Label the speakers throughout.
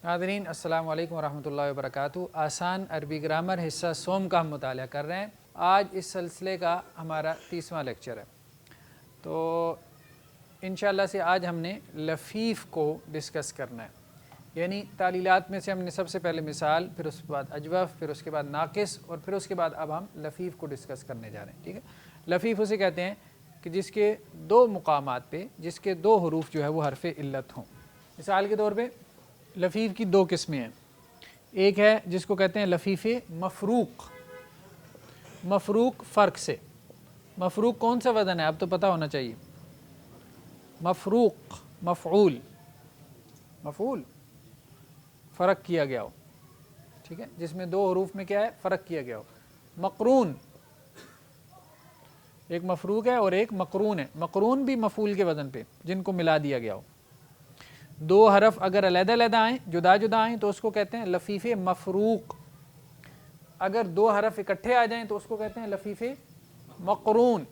Speaker 1: ناظرین السلام علیکم ورحمۃ اللہ وبرکاتہ۔ آسان عربی گرامر حصہ سوم کا ہم مطالعہ کر رہے ہیں۔ آج اس سلسلے کا ہمارا 30واں لیکچر ہے۔ تو انشاءاللہ سے آج ہم نے لفیف کو ڈسکس کرنا ہے، یعنی تعلیلات میں سے ہم نے سب سے پہلے مثال، پھر اس کے بعد اجوف، پھر اس کے بعد ناقص، اور پھر اس کے بعد اب ہم لفیف کو ڈسکس کرنے جا رہے ہیں۔ ٹھیک ہے، لفیف اسے کہتے ہیں کہ جس کے دو مقامات پہ جس کے دو حروف جو ہے وہ حرف علت ہوں۔ مثال کے طور پہ لفیف کی دو قسمیں ہیں، ایک ہے جس کو کہتے ہیں لفیف مفروق، مفروق فرق سے۔ مفروق کون سا وزن ہے اب تو پتہ ہونا چاہیے، مفروق مفعول، مفعول فرق کیا گیا ہو، ٹھیک ہے، جس میں دو حروف میں کیا ہے فرق کیا گیا ہو۔ مقرون، ایک مفروق ہے اور ایک مقرون ہے، مقرون بھی مفعول کے وزن پہ جن کو ملا دیا گیا ہو۔ دو حرف اگر علیحدہ علیحدہ آئیں، جدا جدا آئیں تو اس کو کہتے ہیں لفیف مفروق، اگر دو حرف اکٹھے آ جائیں تو اس کو کہتے ہیں لفیف مقرون۔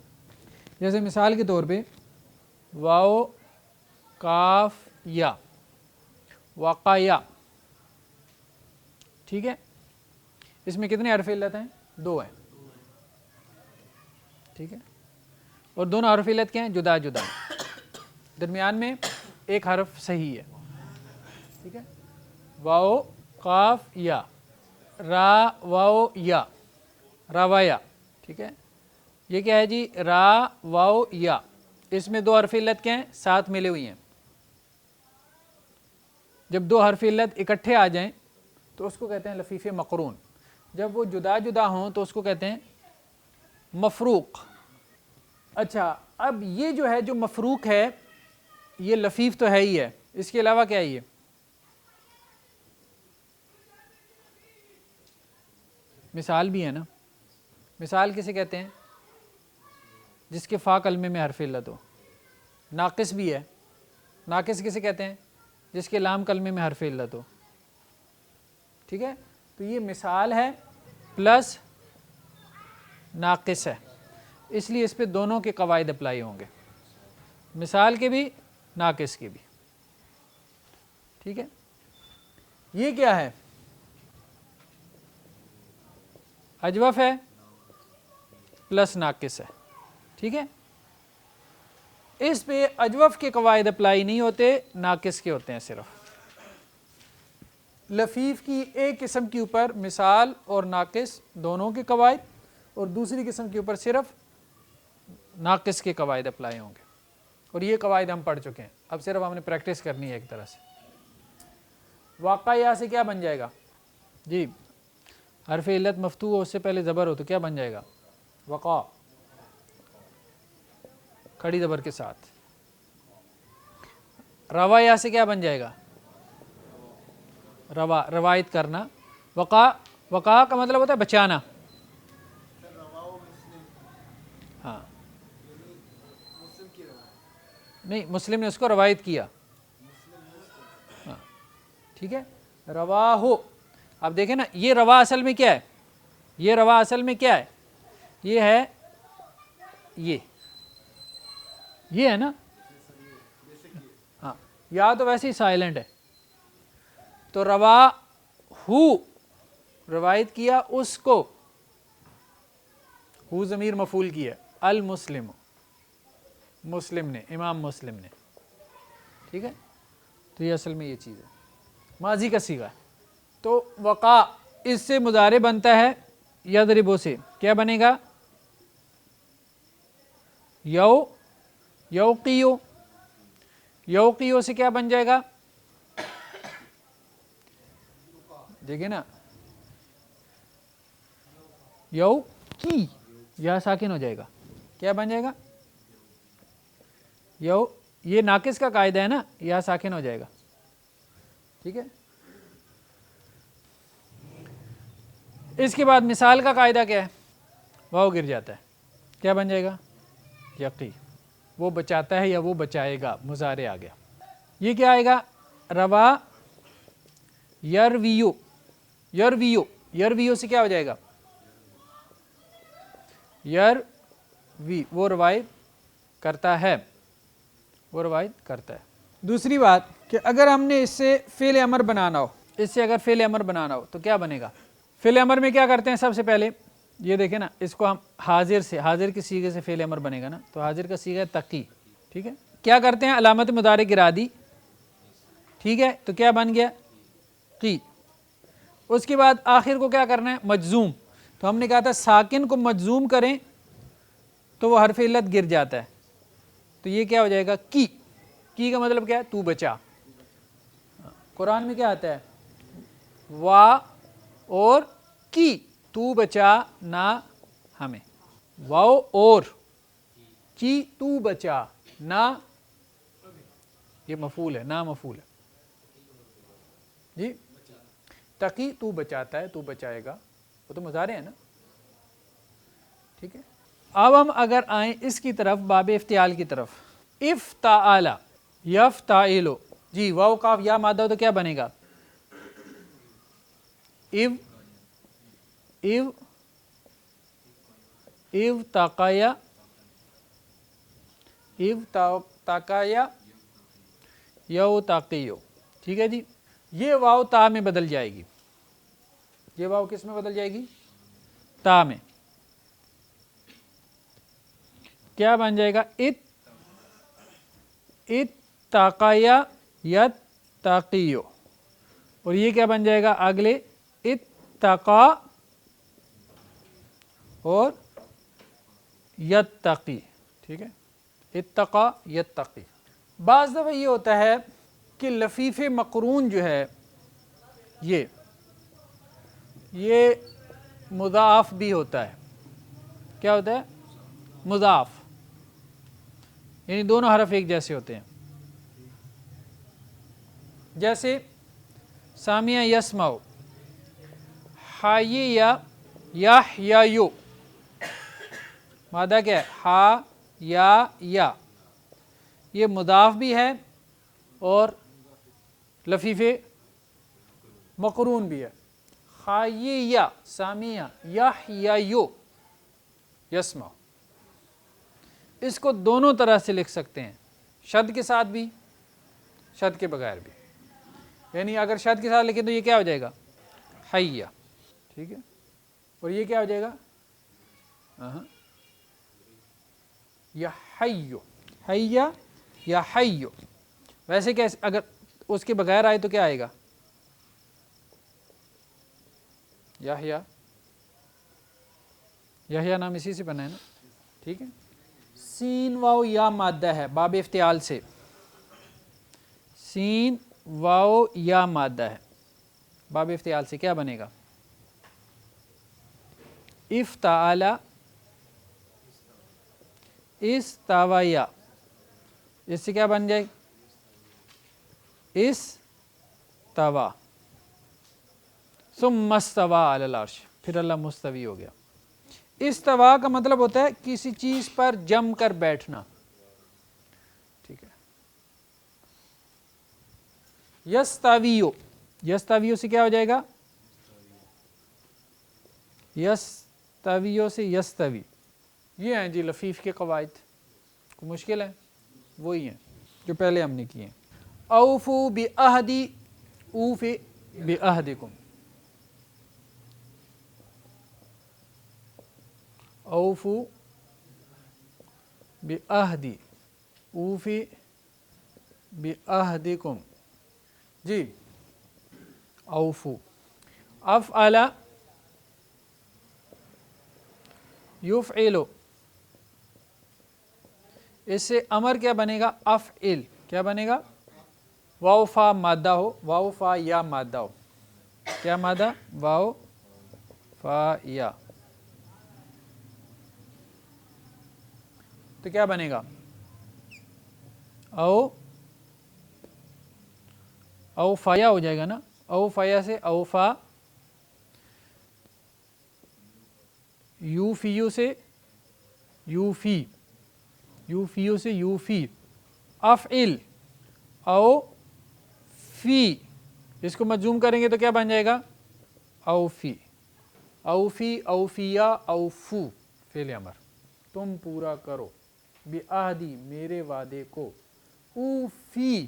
Speaker 1: جیسے مثال کے طور پہ واو کاف یا، وقایا، ٹھیک ہے، اس میں کتنے حرف علت ہیں؟ دو ہیں، ٹھیک ہے، اور دونوں حرف علت کیا ہیں؟ جدا جدا، درمیان میں ایک حرف صحیح ہے، ٹھیک ہے، واو قاف یا، را واو یا، روایا، ٹھیک ہے، یہ کیا ہے جی؟ را واو یا، اس میں دو حرف علت کیا ہیں؟ ساتھ ملے ہوئی ہیں۔ جب دو حرف علت اکٹھے آ جائیں تو اس کو کہتے ہیں لفیف مقرون، جب وہ جدا جدا ہوں تو اس کو کہتے ہیں مفروق۔ اچھا، اب یہ جو ہے جو مفروق ہے یہ لفیف تو ہے ہی ہے، اس کے علاوہ کیا ہے یہ؟ مثال بھی ہے نا۔ مثال کسے کہتے ہیں؟ جس کے فا کلمے میں حرف علت ہو۔ ناقص بھی ہے، ناقص کسے کہتے ہیں؟ جس کے لام کلمے میں حرف علت ہو، ٹھیک ہے، تو یہ مثال ہے پلس ناقص ہے، اس لیے اس پہ دونوں کے قواعد اپلائی ہوں گے، مثال کے بھی ناقص کے بھی، ٹھیک ہے۔ یہ کیا ہے؟ اجوف ہے پلس ناقص ہے، ٹھیک ہے، اس پہ اجوف کے قواعد اپلائی نہیں ہوتے، ناقص کے ہوتے ہیں صرف۔ لفیف کی ایک قسم کے اوپر مثال اور ناقص دونوں کے قواعد، اور دوسری قسم کے اوپر صرف ناقص کے قواعد اپلائی ہوں گے، اور یہ قواعد ہم پڑھ چکے ہیں، اب صرف ہم نے پریکٹس کرنی ہے ایک طرح سے۔ واقع یا سے کیا بن جائے گا جی؟ حرف علت مفتوح ہو، اس سے پہلے زبر ہو تو کیا بن جائے گا؟ وقع، کھڑی زبر کے ساتھ۔ روا یا سے کیا بن جائے گا؟ روا، روایت کرنا۔ وقع، وقع کا مطلب ہوتا ہے بچانا، ہاں، نہیں، مسلم نے اس کو روایت کیا، ہاں، ٹھیک ہے، روا ہو۔ اب دیکھیں نا، یہ روا اصل میں کیا ہے؟ یہ روا اصل میں کیا ہے؟ یہ ہے یہ ہے نا، ہاں، یا تو ویسے ہی سائلنٹ ہے، تو روا ہو، روایت کیا اس کو، ہو ضمیر مفعول کی ہے، المسلم، مسلم نے، امام مسلم نے، ٹھیک ہے، تو یہ اصل میں یہ چیز ہے، ماضی کا صیغہ ہے۔ تو وقع اس سے مضارع بنتا ہے یضربو سے، کیا بنے گا؟ یوقیو، یوقیو سے کیا بن جائے گا؟ دیکھیں نا، یوقی، یا ساکن ہو جائے گا، کیا بن جائے گا؟ یہ ناقص کا قاعدہ ہے نا، یا ساکن ہو جائے گا، ٹھیک ہے۔ اس کے بعد مثال کا قاعدہ کیا ہے؟ واو گر جاتا ہے، کیا بن جائے گا؟ یقی، وہ بچاتا ہے یا وہ بچائے گا، مضارع آ گیا۔ یہ کیا آئے گا؟ روا یرویو، یرویو، یرویو سے کیا ہو جائے گا؟ یروی، وہ روایت کرتا ہے، وہ روایت کرتا ہے۔ دوسری بات کہ اگر ہم نے اس سے فعل امر بنانا ہو اس سے اگر فعل امر بنانا ہو تو کیا بنے گا؟ فعل امر میں کیا کرتے ہیں سب سے پہلے، یہ دیکھیں نا، اس کو ہم حاضر سے، حاضر کی صیغے سے فعل امر بنے گا نا، تو حاضر کا صیغہ ہے تقی، ٹھیک ہے، کیا کرتے ہیں علامت مضارع گرا دی، ٹھیک ہے، تو کیا بن گیا کی، اس کے بعد آخر کو کیا کرنا ہے مجزوم، تو ہم نے کہا تھا ساکن کو مجزوم کریں تو وہ حرف علت گر جاتا ہے، تو یہ کیا ہو جائے گا کی کا مطلب کیا ہے تو بچا، قرآن میں کیا آتا ہے وا اور کی، تو بچا نہ ہمیں، واؤ اور کی تو بچا نہ، یہ مفعول ہے، نہ مفعول ہے جی، تقی تو بچاتا ہے، تو بچائے گا، وہ تو مضارع ہے نا، ٹھیک ہے۔ اب ہم اگر آئیں اس کی طرف باب افتعال کی طرف، افتعال یفتعل، جی واو قاف یا مادہ ہو تو کیا بنے گا ایو، ایو، ایو تاقایا، ایو تاقایا، یو تاقیو، ٹھیک ہے جی، یہ واو تا میں بدل جائے گی، یہ واو کس میں بدل جائے گی تا میں، کیا بن جائے گا اتقایا یتقیو، اور یہ کیا بن جائے گا اگلے اتقا اور یتقی، ٹھیک ہے، اتقا یتقی۔ بعض دفعہ یہ ہوتا ہے کہ لفیف مقرون جو ہے یہ مضاف بھی ہوتا ہے، کیا ہوتا ہے مضاف، یعنی دونوں حرف ایک جیسے ہوتے ہیں، جیسے سامع یسمع، حی یا یو، مادہ کیا ہے ہا یا، یہ مضاف بھی ہے اور لفیف مقرون بھی ہے، حی سامع یو یسمع، اس کو دونوں طرح سے لکھ سکتے ہیں، شد کے ساتھ بھی، شد کے بغیر بھی، یعنی اگر شد کے ساتھ لکھیں تو یہ کیا ہو جائے گا حیہ، ٹھیک ہے، اور یہ کیا ہو جائے گا یا حیو، حیہ یا حیو، ویسے کیسے اگر اس کے بغیر آئے تو کیا آئے گا یحییٰ نام اسی سے بنا ہے نا، ٹھیک ہے، سین واو یا مادہ ہے باب افتعال سے، سین واو یا مادہ ہے باب افتعال سے، کیا بنے گا افتعال استویا، اس سے کیا بن جائے استوا، ثم استوى علی العرش، پھر اللہ مستوی ہو گیا، استوا کا مطلب ہوتا ہے کسی چیز پر جم کر بیٹھنا، ٹھیک ہے، یستویو، یستویو سے کیا ہو جائے گا یستویو سے یستوی، یہ ہیں جی لفیف کے قواعد، کوئی مشکل ہے وہی ہیں جو پہلے ہم نے کیے ہیں، اوفو بعہدی، اوف بعہدکم، اوفو بعہدی، اوفی بعہدکم، جی اوفو، افعل یفعل، اس سے امر کیا بنے گا افعل، کیا بنے گا واو فا مادہ ہو، واو فا یا مادہ ہو، کیا مادہ واو فا یا، تو کیا بنے گا او فایا ہو جائے گا نا، او فایا سے اوفا، یوفیو سے یوفی، یوفیو سے یوفی، افعل او فی، اس کو مجزوم کریں گے تو کیا بن جائے گا اوفی، اوفی، اوفیا، اوفو، فعل امر، تم پورا کرو، بعہدی میرے وعدے کو، اوفی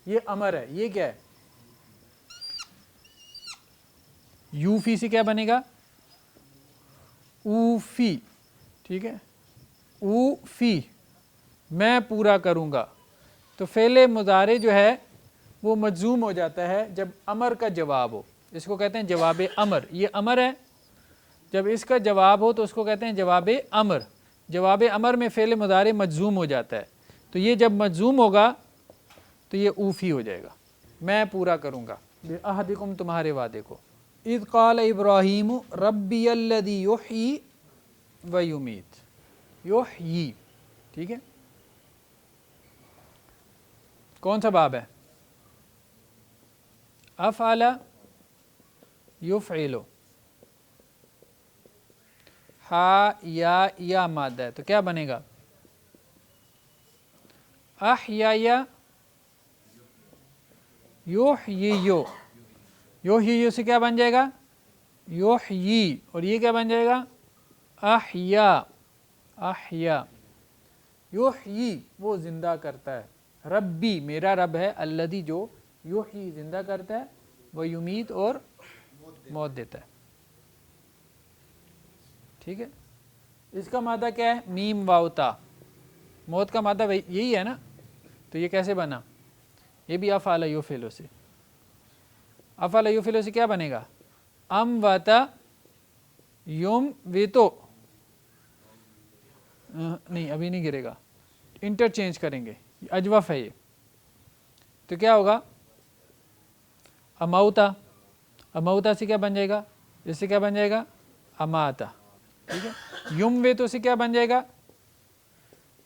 Speaker 1: یہ امر ہے، یہ کیا ہے یوفی سے کیا بنے گا؟ اوفی، ٹھیک ہے، اوفی، میں پورا کروں گا. تو فعل مضارع جو ہے وہ مجزوم ہو جاتا ہے جب امر کا جواب ہو. اس کو کہتے ہیں جواب امر. یہ امر ہے، جب اس کا جواب ہو تو اس کو کہتے ہیں جواب امر. جواب امر میں فعل مضارع مجزوم ہو جاتا ہے. تو یہ جب مجزوم ہوگا تو یہ اوفی ہو جائے گا، میں پورا کروں گا بعہدکم، تمہارے وعدے کو. اذ قال ابراہیم ربی الذی یحیی و یمیت، یحیی، ٹھیک ہے. کون سا باب ہے؟ افعل یفعل، ہا یا مادہ ہے تو کیا بنے گا؟ احیا یحییو، یحییو سے کیا بن جائے گا؟ یحیی، اور یہ کیا بن جائے گا؟ احیا، احیا. یحیی وہ زندہ کرتا ہے، ربی میرا رب ہے، الذی جو یحیی زندہ کرتا ہے، وہ یمیت اور موت دیتا ہے. ٹھیک ہے. اس کا مادہ کیا ہے؟ میم واو تا. موت کا مادہ یہی ہے نا، تو یہ کیسے بنا؟ یہ بھی افعل یفعل سے. افعل یفعل سے کیا بنے گا؟ ام واتا یم ویتو، نہیں ابھی نہیں گرے گا، انٹرچینج کریں گے، اجوف ہے یہ. تو کیا ہوگا؟ اموتا، اموتا سے کیا بن جائے گا؟ اس سے کیا بن جائے گا؟ اماتا. ٹھیک ہے. یم ویتو سے کیا بن جائے گا؟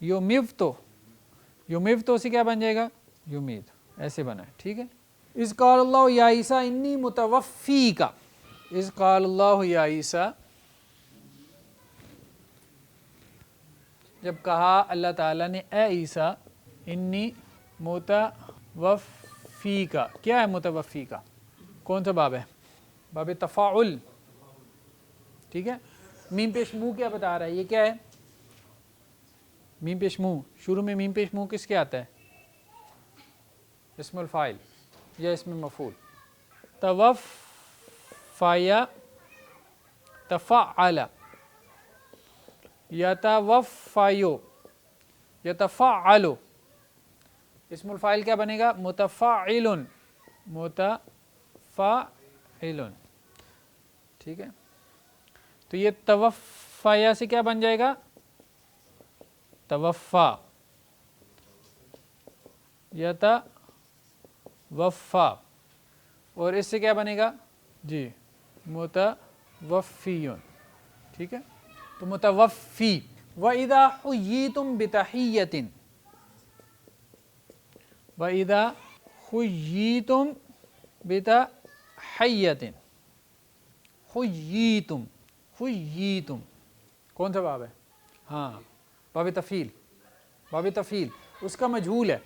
Speaker 1: یومیوتو، یومیوتو سے کیا بن جائے گا؟ یمید. ایسے بنا ہے. ٹھیک ہے. اذ قال اللہ یا عیسیٰ انی متوفیک، اذ قال اللہ یا عیسیٰ، جب کہا اللہ تعالیٰ نے اے عیسیٰ، انی متوفیک. کیا ہے متوفیک؟ کون سا باب ہے؟ باب تفاعل. ٹھیک ہے. میم پیش منہ کیا بتا رہا ہے؟ یہ کیا ہے؟ میم پیش منہ. شروع میں میم پیش منہ کس کے آتا ہے؟ اسم الفاعل یا اسم مفعول. توفیا، تفعل، یتوفیو، یتفعلو. اسم الفاعل کیا بنے گا؟ متفاعل، متفاعل. ٹھیک ہے. تو یہ توفیا سے کیا بن جائے گا؟ توفا، یتوفا. اور اس سے کیا بنے گا؟ جی متوفیون. ٹھیک ہے. تو متوفی. وَإِذَا حُيِّيتُم بِتَحِيَّةٍ، وَإِذَا حُيِّيتُم بِتَحِيَّةٍ، حُيِّيتُم، حُيِّيتُم کون سا باب ہے؟ ہاں باب تفعیل. باب تفعیل اس کا مجہول ہے.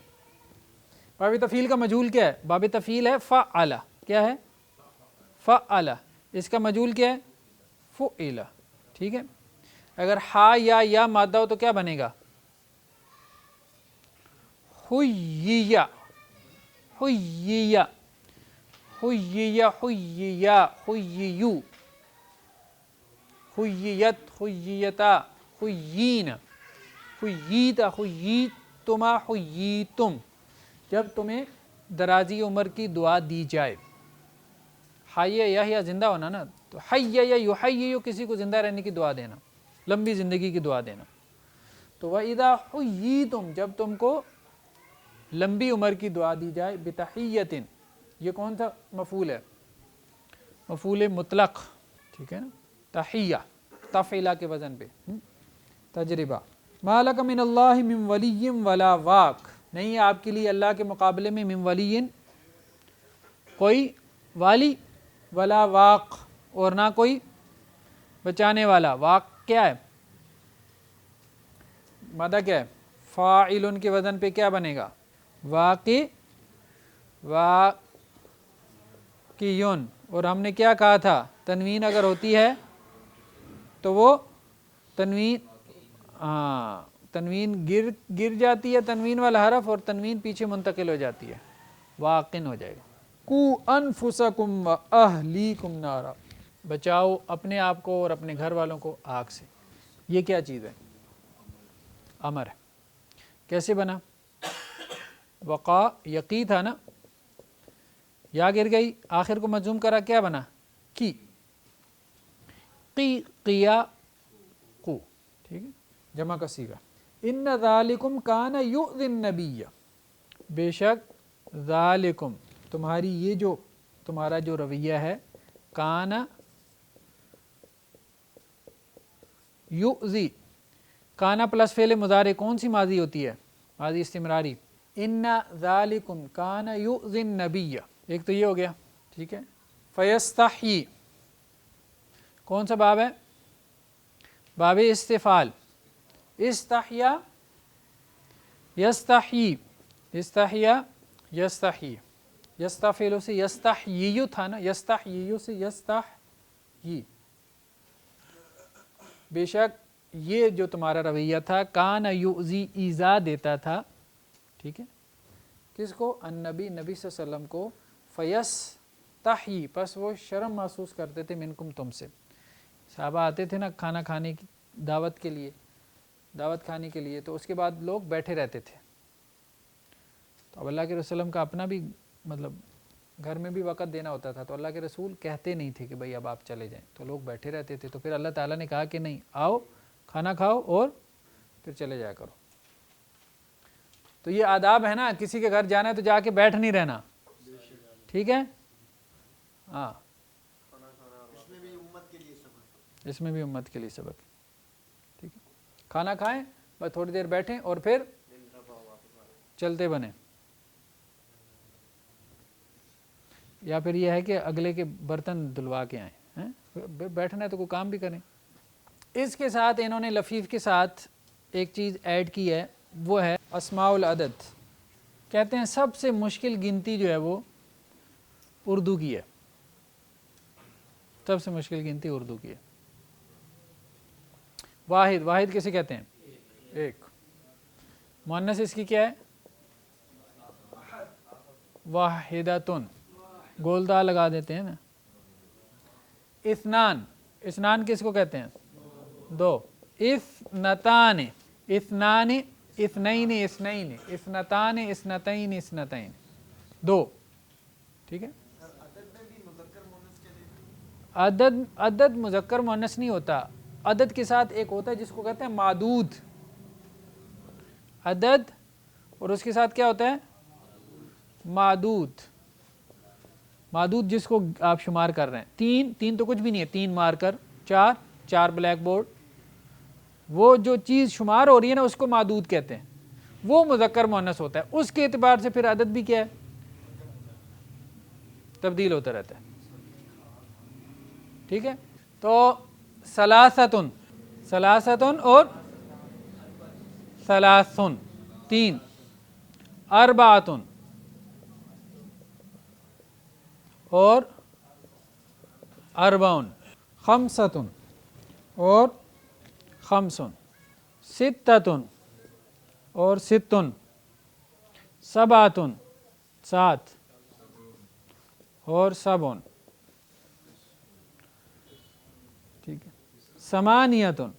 Speaker 1: باب تفعیل کا مجہول کیا ہے؟ باب تفعیل ہے فعل. کیا ہے؟ فعل. اس کا مجہول کیا ہے؟ فعل. ٹھیک ہے. اگر ہا یا مادہ ہو تو کیا بنے گا؟ حُیِّیَ، حُیِّیَ، حُیِّیَ، حُیِّیَ، حُیِّیُ، حُیِّیَت، حُیِّیَتا، حُیِّین، حُیِّیتَ، حُیِّیتُمَا، حُیِّیتُم. جب تمہیں درازی عمر کی دعا دی جائے. حیّ یا زندہ ہونا نا، تو حیّ یا یحیّ کسی کو زندہ رہنے کی دعا دینا، لمبی زندگی کی دعا دینا. تو وَإِذَا حُيِّيتُم جب تم کو لمبی عمر کی دعا دی جائے. بِتَحِيَّةٍ یہ کون سا مفعول ہے؟ مفعول مطلق. ٹھیک ہے نا. تحیہ تفعیلہ کے وزن پہ. تجربہ. مَا لَكَ مِنَ اللَّهِ مِن وَلِيٍّ وَلَا وَاقٍ، نہیں ہے آپ کے لیے اللہ کے مقابلے میں من ولی کوئی والی، ولا واق اور نہ کوئی بچانے والا. واق کیا ہے؟ مادہ کیا ہے؟ فاعل کے وزن پہ کیا بنے گا؟ واقع، واقعیون. اور ہم نے کیا کہا تھا؟ تنوین اگر ہوتی ہے تو وہ تنوین، ہاں تنوین گر جاتی ہے، تنوین والا حرف، اور تنوین پیچھے منتقل ہو جاتی ہے، واقن ہو جائے گا. قُوا أَنفُسَكُمْ وَأَهْلِيكُمْ نَارًا. بچاؤ اپنے آپ کو اور اپنے گھر والوں کو آگ سے. یہ کیا چیز ہے؟ امر ہے. کیسے بنا؟ وقا یقی تھا نا, یا گر گئی, آخر کو مجزوم کرا, کیا بنا؟ کی. قی قیا قو, ٹھیک ہے, جمع کا صیغہ. ان ذالکم کان یؤذی النبی, بے شک ذالکم تمہاری یہ جو تمہارا جو رویہ ہے, کان یؤذی, کانا پلس فعل مضارع کون سی ماضی ہوتی ہے؟ ماضی استمراری. ان ذالکم کان یؤذی النبی, ایک تو یہ ہو گیا, ٹھیک ہے. فیستحیی کون سا باب ہے؟ باب استفعال. استحیا یستحیی, استحیا یستحیی, یستفعل سے یستحیی تھا نا, یستحیی سے یستحیی. بے شک یہ جو تمہارا رویہ تھا, کان یؤذی ایذا دیتا تھا, ٹھیک ہے, کس کو؟ النبی, نبی صلی اللہ علیہ وسلم کو. فیستحیی, پس وہ شرم محسوس کرتے تھے, منکم تم سے. صحابہ آتے تھے نا کھانا کھانے کی دعوت کے لیے, دعوت کھانے کے لیے, تو اس کے بعد لوگ بیٹھے رہتے تھے. تو اب اللہ کے رسول کا اپنا بھی مطلب گھر میں بھی وقت دینا ہوتا تھا, تو اللہ کے رسول کہتے نہیں تھے کہ بھئی اب آپ چلے جائیں, تو لوگ بیٹھے رہتے تھے. تو پھر اللہ تعالیٰ نے کہا کہ نہیں, آؤ کھانا کھاؤ اور پھر چلے جایا کرو. تو یہ آداب ہے نا, کسی کے گھر جانا ہے تو جا کے بیٹھ نہیں رہنا, ٹھیک ہے. ہاں, اس میں بھی امت کے لیے سبق, ٹھیک ہے. کھانا کھائیں, بس تھوڑی دیر بیٹھیں اور پھر چلتے بنیں. یا پھر یہ ہے کہ اگلے کے برتن دھلوا کے آئیں, بیٹھنا ہے تو کوئی کام بھی کریں. اس کے ساتھ انہوں نے لفیف کے ساتھ ایک چیز ایڈ کی ہے, وہ ہے اسماء العدد. کہتے ہیں سب سے مشکل گنتی جو ہے وہ اردو کی ہے, سب سے مشکل گنتی اردو کی ہے. واحد, واحد کسے کہتے ہیں؟ ایک. مؤنث اس کی کیا ہے؟ واحدۃن, گولدہ لگا دیتے ہیں نا. اثنان, اثنان کس کو کہتے ہیں؟ دو. اثنتان, اثنان, اثنین, اثنین, اثنتان, اثنتین, اثنتین, دو, ٹھیک ہے. عدد, عدد مذکر مؤنث نہیں ہوتا, عدد کے ساتھ ایک ہوتا ہے جس کو کہتے ہیں معدود. عدد اور اس کے ساتھ کیا ہوتا ہے؟ معدود. معدود جس کو آپ شمار کر رہے ہیں. تین, تین تو کچھ بھی نہیں ہے, تین مارکر, چار, چار بلیک بورڈ, وہ جو چیز شمار ہو رہی ہے نا اس کو معدود کہتے ہیں, وہ مذکر مؤنث ہوتا ہے. اس کے اعتبار سے پھر عدد بھی کیا ہے؟ تبدیل ہوتا رہتا ہے, ٹھیک ہے. تو ثلاثتن, ثلاثتن اور ثلاثن, تین. اربعتن اور اربعن. خمسۃن اور خمسن. ستۃن اور ستن. سبعتن, سات اور سبعن, ٹھیک ہے. ثمانیۃن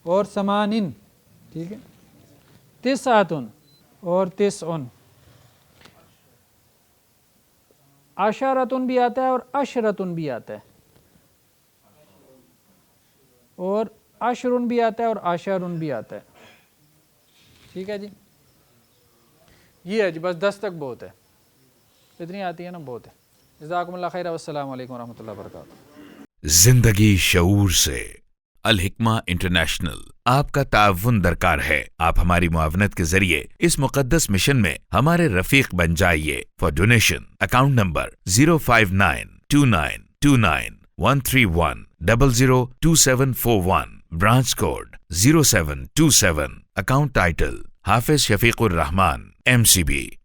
Speaker 1: اور ثمانن, ٹھیک ہے. تسعتن اور تسعن. عشرتن بھی آتا ہے اور عشرتن بھی آتا ہے, اور عشرن بھی آتا ہے اور عشرن بھی آتا ہے, ٹھیک ہے جی. یہ ہے جی, بس 10 تک بہت ہے, اتنی آتی ہے نا بہت ہے. جزاکم اللہ خیر, والسلام علیکم ورحمۃ اللہ وبرکاتہ.
Speaker 2: زندگی شعور سے. الحکمہ انٹرنیشنل آپ کا تعاون درکار ہے. آپ ہماری معاونت کے ذریعے اس مقدس مشن میں ہمارے رفیق بن جائیے. For donation account number 059292131002741, branch code 0727. Account title Hafiz Shafiq Rahman MCB.